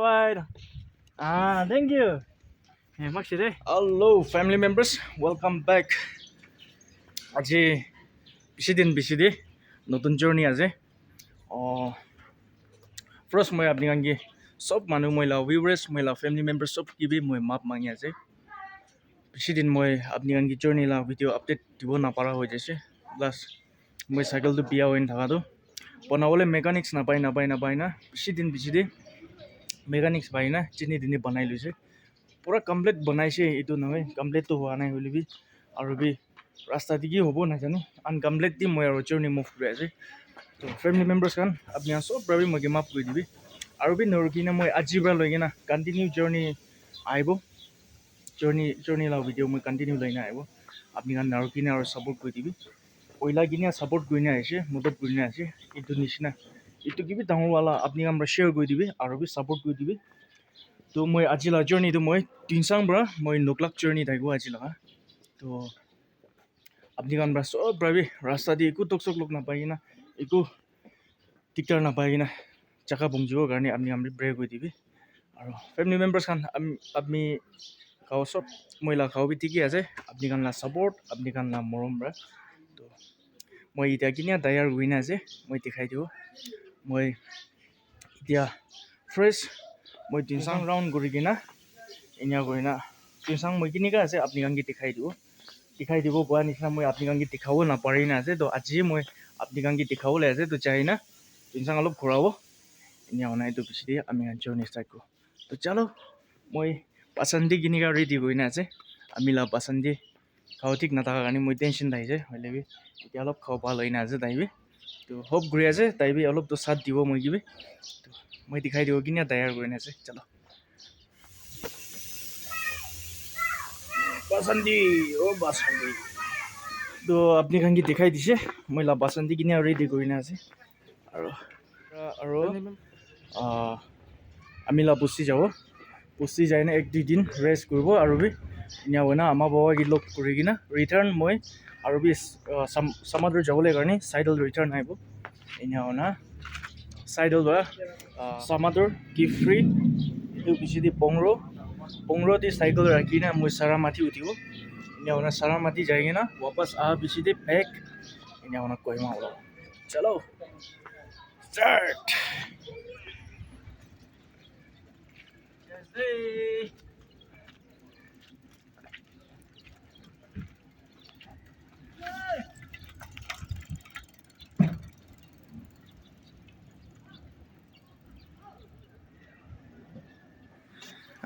Alright. Thank you. Maksudnya, hello family members, welcome back. আজি বেছি দিন নতুন জার্নি আছে। ফার্স্ট মই আপনি কাঙ্গি সব মানুষ মহিলা ভিউয়ার্স মহিলা ফ্যামিলি মেম্বার্স সব কিবি মই মাপ মাঙি আছে। বেশি দিন মই আপনি কাঙ্গি জার্নি লা ভিডিও আপডেট দিব নাপারা হয়ে যাচ্ছে। প্লাস মই সাইকেল তো বিয়া হইন থাকা তো বনাবলে মেকানিক্স নাপাই না বেশি দিন মেকানিক্স পাই না চিনি দিনে বনাই লৈছে। পুরা কমপ্লিট বনাইছে এইটো নহয়, কমপ্লিট তো হোৱা নাই হলে বি আৰু বি ৰাস্তা দি কি হ'ব নাজানো, আনকমপ্লিট দি মই আৰু জাৰ্নি মুভ কৰি আছে। তো ফ্যামিলি মেম্বাৰ্স খান আপনি সব ভাবে মই মাফ কৰি দিবি আৰু বি নৰকিনে মই আজিৰ পৰা লৈ কিনা কন্টিনিউ জাৰ্নি আহিব। জাৰ্নি লা ভিডিও মই কন্টিনিউ লৈ না আহিব। আপনি খান নৰকিনে আৰু সাপোৰ্ট কৰি দিবি। ওইলা কিনে সাপোৰ্ট কৰি না আহিছে, মদত কৰি না আহিছে। এইটো নিচিনা এইটো কিবি ডাঙৰৱালা আপনি আমৰা শেয়াৰ কৰি দিবি আৰু বি সাপোৰ্ট কৰি দিবি। তো মই আজিলা জাৰ্নি তো মই তিনসাং পৰা মই নকলাক জার্নি থাকিব আজিলা। তো আপনি কান ব্রা সব ভাবে রাস্তা দিয়ে একো টকসক লোক নাপাই না, একো টিকটার নাপাই না চাকা বংজিবৰ কাৰণে আপনি আমি ব্ৰেক কৰি দিবি। আৰু ফ্যামিলি মেম্বার্স খান আপনি খাও সব মহিলা খাও বি ঠিকই আছে। আপনি কান লা সাপোর্ট, আপনি কান লা মৰম ব্ৰা। তো মই এতিয়া কিনে দায়াৰ গৈ না আছে, মই দেখাই দিব। মই এতিয়া ফ্ৰেশ মই তিনসাং ৰাউন্ড কৰি কিনা এনে কৰি না তিনসাং মই কিনিকা আছে আপনি কাংগি দেখাই দিব কোৱা নিচিনা মই আপনি কাংগি দেখাব নাপাৰি না আছে। তো আজি মই আপনি কাংগি দেখাবলৈ আছে। তো চাই না তিনসাং অলপ ঘূৰাব এনে অনাই তো বেছি দিয়ে আমি জাৰ্নি স্টাৰ্ট কৰো। তো চলো মই পাচন্দি কিনিকা ৰেডি কৰি না আছে। আমি লা পাচন্দি খাও ঠিক নাথাকা কাৰণে মই টেনশন থাকিছে হলে বি এতিয়া অলপ খাব ভাল হৈ না আছে তাইবি। তো হোপ ঘূৰি আছে তাইবি অলপ তো সাথ দিব মই কিবি। তো মই দেখাই দিব কিনে তৈয়াৰ কৰি না আছে। চলো বাসন্তী বাসন্তী। তো আপনি কাংগি দেখাই দিছে মই লা বাসন্তী কিনে রেডি কৰি না আছে। আৰু আমি লা পুষ্টি যাই না 1-2 দিন ৰেস্ট কৰব আৰু বি ইনা হনা আমা বাবা কি লগ কৰি কিনা ৰিটাৰ্ন মই আৰু বি সমাদৰ যাবলৈ কাৰণে সাইডল ৰিটাৰ্ণ আহিব। ইনা হনা সাইডল বা সমাদৰ কি ফ্রি এইটো বেছি দি पंगरो दी साइकिल रखी ना मुझे सारामाथी उठियो। इन्हें उन्हें सारामाथी जाएंगे ना वापस आ पीछे दे पैक इन्हें उन्हें कोई मामला। चलो स्टार्ट।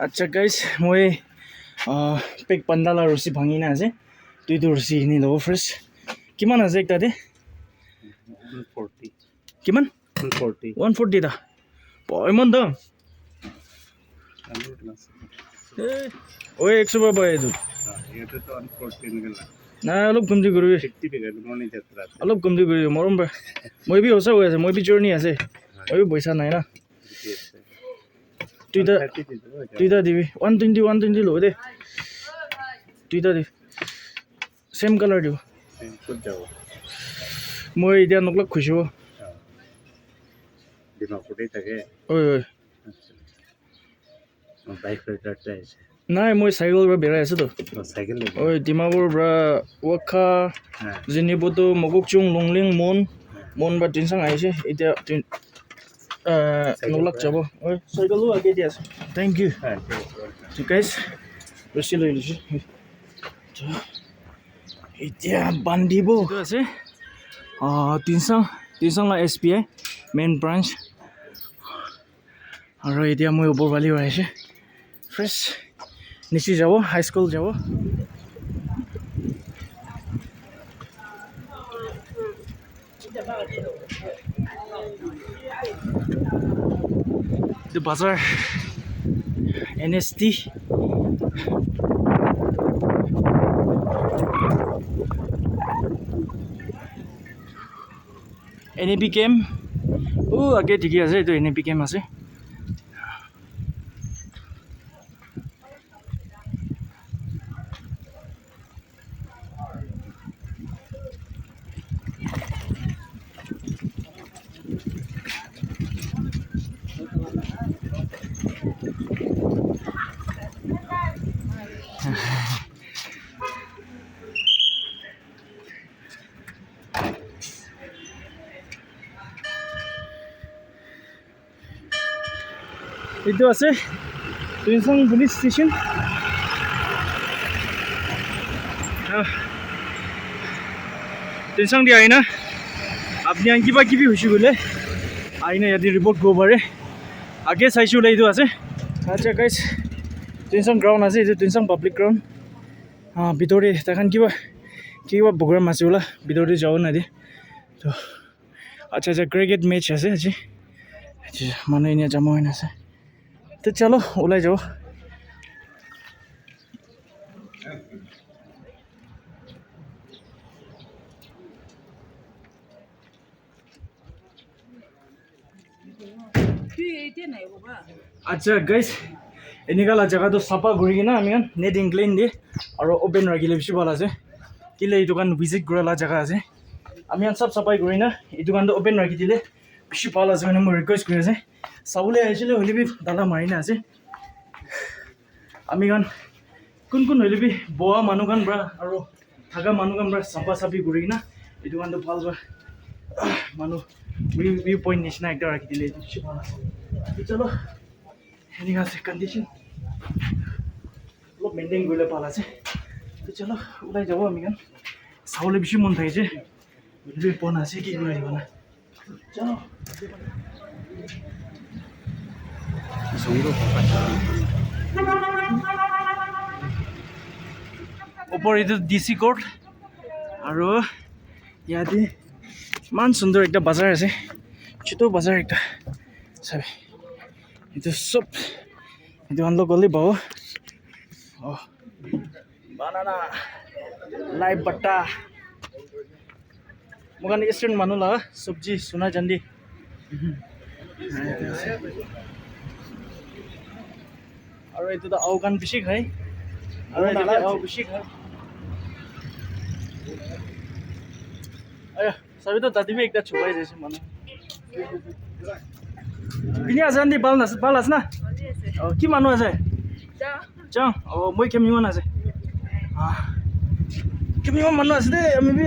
अच्छा गाइस মই পেক পান্ডালা ৰছি ভাঙি না আছে। তুই তো ৰছি নি লব ফার্স্ট কিমান আছে একটাতে 140 কিমান 140 টা ইমান দাম। ওই 100 পাবা এইটো এটা তো 140 নিগলা না অলপ কমতি কৰিবি 50 টাকা মনি যাত্ৰা অলপ কমতি কৰিবি মৰম বা মই বি হসা হৈ আছে মই বি জার্নি আছে মই বি পইচা নাই না। তুইটা দিবি 120 লো দে তুইটা দিবি সেম কালার দিব। কত যাব মই এতিয়া নকলাক খুজিব ডিমাপুরে থাকে। ওই বাইক রাইডারটা আছে নাই মই সাইকেল পৰা বেৰাই আছো তো সাইকেল ওই ডিমাপুৰ পৰা ওয়াখা জিনিবতো মগুকচুং লংলিং মন বা তিনসাং আহিছে। এতিয়া নকলাক যাব ওই সাইকেলো আগে দি আছে। Thank you. তো গাইস ৰছি লৈ লৈছো এতিয়া বান্ধিব আছে। তিনসাং লা SBI মেইন ব্ৰাঞ্চ আৰু এতিয়া মই ওপৰবালি হৈ আছে ফ্রেশ নিচি যাব হাই স্কুল যাব। itu pasar NST NAP camp আগে ঠিকই আছে। এইটো NAP camp আছে। এইটো আছে টুইনচাং পুলিচ ষ্টেচন টুইনচাং দি আহি না আপুনি কিবা কিবি হৈছে বোলে আহি না ইয়াতে ৰিপৰ্ট কৰিব পাৰে আগে চাইছোঁ বোলে এইটো আছে আচ্ছা গাইজ টুইনচাং গ্ৰাউণ্ড আছে এইটো টুইনচাং পাব্লিক গ্ৰাউণ্ড ভিতৰে তাখন কিবা কিবা প্ৰগ্ৰাম আছে বোলা ভিতৰতে যাব নাদিয়ে তো আচ্ছা আচ্ছা ক্ৰিকেট মেচ আছে আজি মানুহ এনেই জমা হৈ আছে তো চলো ওলাই যাব আচ্ছা গাইজ এনেকুৱা জেগাটো চাফা কৰি কিনে আমি নেট ইংক্লেইন দিয়ে আৰু অপেন ৰাখিলে বেছি ভাল আছে কেলে এইটো কাৰণ ভিজিট কৰা জেগা আছে আমি চব চাফাই কৰি না এইটো কাৰণটো অপেন ৰাখি দিলে বেছি ভাল আছে মানে মই ৰিকুৱেষ্ট কৰি আছে চাবলৈ আহিছিলে হ'লে বি দাদা মাৰি না আছে আমি কোন কোন হ'লে বি বোৱা মানুহখন পৰা আৰু থকা মানুহখন পৰা চাফা চাফি কৰি কিনা এইটো কাৰণটো ভাল বা মানুহ ভিউ পইণ্ট নিচিনা একটা ৰাখি দিলে এইটো বেছি ভাল আছে চলো এনেকুৱা আছে কণ্ডিশ্যন অলপ মেইনটেইন কৰিলে ভাল আছে চলো ওলাই যাব আমি চাবলৈ বেছি মন থাকিছে পোৱা নাছে কি কৰি আহিব না চলো ওপৰ এইটো DC কোৰ্ট আৰু ইয়াতে ইমান সুন্দৰ একটা বাজাৰ আছে ছোট বাজাৰ একটা চাবি itu sup itu ando goli bawa oh banana live batta bukan eastern manu lah sabji suna jandi aru itu da au kan bishi khai aru itu au bishi khai ayo sabi to tadi bhi ekta chupai jaise manu Bini azan di balas na. Oh, ki manu ase? Chang. Oh, moi kemiwan ase. Kemiwan manu ase de ami bi.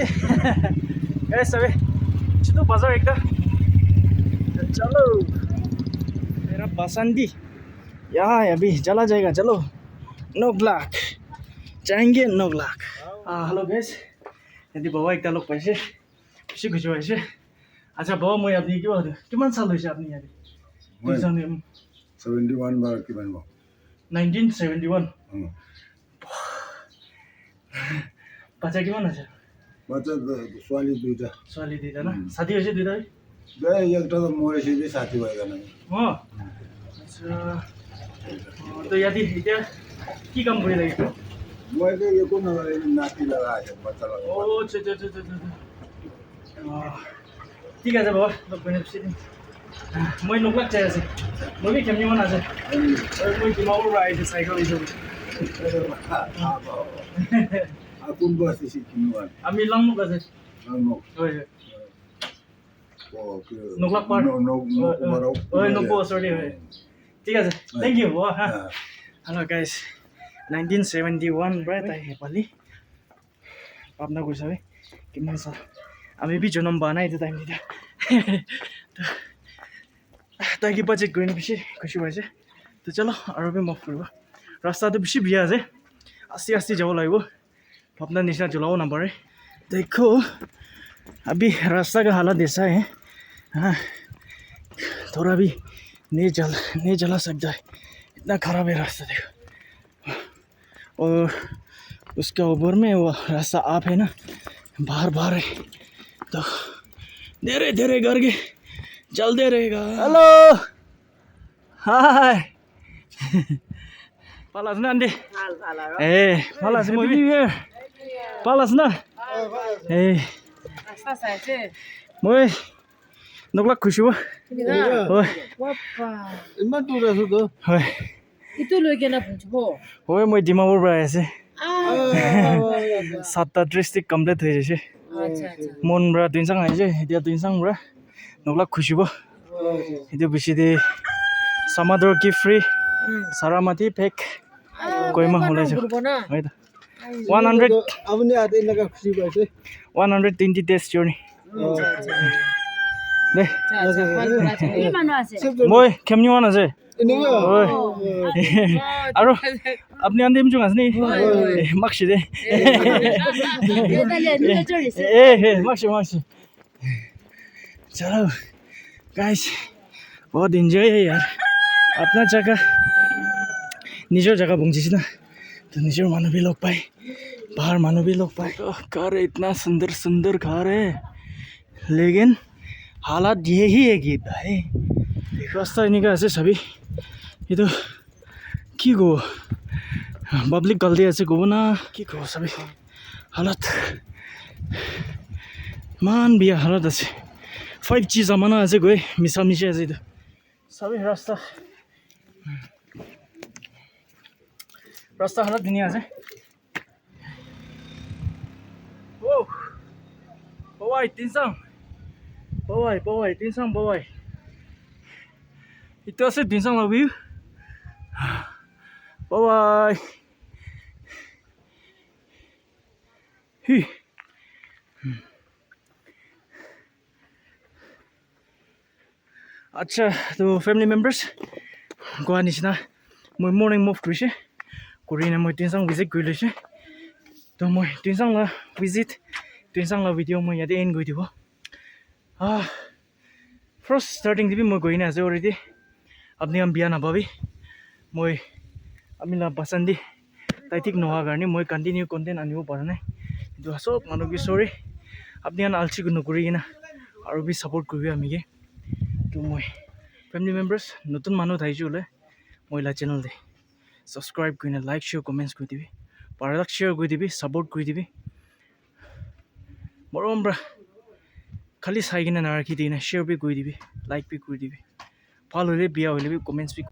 Eh sabe. Chito bazar ekta. Chalo. Mera basandi. यहाँ अभी चला जाएगा चलो 9 लाख जाएंगे 9 lakh hello guys यदि बाबा एक लोग पैसे खुशी खुशी पैसे अच्छा बाबा मैं अपनी क्या बात किमान साल हुई अपनी यार 71 बार किमान बार 1971 बच्चा किमान আছে बच्चा ছোৱালী দুইটা না সাথী হৈছে দুইটা বে একটা তো মরেছে যে সাথী হয়ে গেল আচ্ছা তো ইয়াদি এতিয়া কি কাম কৰি লাগিব মই তো একো না নাতি লাগা আছে বাচ্চা লাগা ও আচ্ছা ঠিক আছে বাবা লগ কৰিম পিছে মই নকলাক চাই আছে মই কি কেমনি মান আছে মই কিমাও ৰাইড সাইকেল ইছো কোন বস্তি কিমান আমি লংমুক আছে লংমুক হয় ওকে নকলাক পাৰ নকো সৰি হয় ঠিক আছে থ্যাংক ইউ বাবা हेलो गाइस 1971 ब्राइट आई नेपाली पापना गइस है किमान छ हामी भी जन्म बनाइ त्यो टाइम दिदा ताकि बजेट गइन बेसी खुशी भइसे तो चलो अरु भी मफ करबो रास्ता तो बेसी बिया আছে आस्ते आस्ते যাব লাগিব अपना निशा चलाओ ना पड़े देखो अभी रास्ता का हालत ऐसा है हाँ थोड़ा भी नहीं चला सकता है इतना खराब है रास्ता देखो और उसके ऊपर में वो रास्ता आप है ना बाहर है तो धीरे धीरे करके चलते रहेगा हेलो हाय पालास ना अंडे पालास मैं भी here पालास ना मैं नकला खुशी हुआ ইমান দূৰ আছো তো হয় itu lo que na puncho হয় মই ডিমাপুৰ পৰা আহিছে 7টা ডিস্ট্ৰিক্ট কমপ্লিট হৈ গৈছে মন পৰা তিনসাং আহিছে এতিয়া তিনসাং পৰা নকলা খুশিব এতিয়া বেছি দে সমাদৰ কি free Saramati Pek Koima Holaj. Gurbana. Right. 100 আপুনি ইয়াত এনেকৈ খুচি পাইছে 120 days journey. দে কি মানুহ আছে মই কেমনি মান আছে এনেকুৱা ওই আৰু আপনি আন্দিম জং আছে নি মাকছি দে ए माक्सी चलो गाइस बहुत एंजॉय है यार अपना जगह निजर जगह पहुंची ना तो निजर मानव भी लोग पाए बाहर मानव भी लोग पाए घर इतना सुंदर सुंदर घर है लेकिन हालात यही है कि भाई रास्ता इन्हीं का ऐसे सभी ये तो की गो पब्लिक गलती ऐसे गो ना की गो सभी हालत मान बिया हालत আছে 5G जमाना আছে গৈ মিছা মিছি আছে ಇದು সবই রাস্তা হালত ধুনীয়া আছে ও বৱাই তিনসাং বৱাই তিনসাং বৱাই itu আছে তিনসাং লবি বৱাই হি আচ্ছা তো ফ্যামিলি মেম্বাৰ্স গোয়া নিচিনা মই মৰ্নিং মুভ কৰিছে কৰি না মই তিনসাং ভিজিট কৰি লৈছে তো মই তিনসাং লা ভিজিট তিনসাং লা ভিডিও মই ইয়াতে এন্ড কৰি দিব ফার্স্ট স্টার্টিং দিবি মই গই না আছে অলরেডি আপনি আম বিয়া নাপাবি মই আমি লা পছন্দি তাই ঠিক নোহোৱা কাৰণে মই কন্টিনিউ কন্টেন্ট আনিব পৰা নাই কিন্তু সব মানুহক সৰি আপনি আন আলচি নকৰি কিনা আৰু বি সাপোৰ্ট কৰিবি আমিকে তো মই ফ্যামিলি মেম্বাৰ্স নতুন মানুহ থাইছো হলে মইলা চ্যানেল দে সাবস্ক্ৰাইব কৰি না লাইক শেয়াৰ কমেন্টস কৰি দিবি পাৰাক শেয়াৰ কৰি দিবি সাপোৰ্ট কৰি দিবি মৰমৰা খালি চাই কিনে নাৰাখি দি না শেয়াৰ বি কৰি দিবি লাইক বি কৰি দিবি ভাল হলে বিয়া হলে বি কমেন্টস বি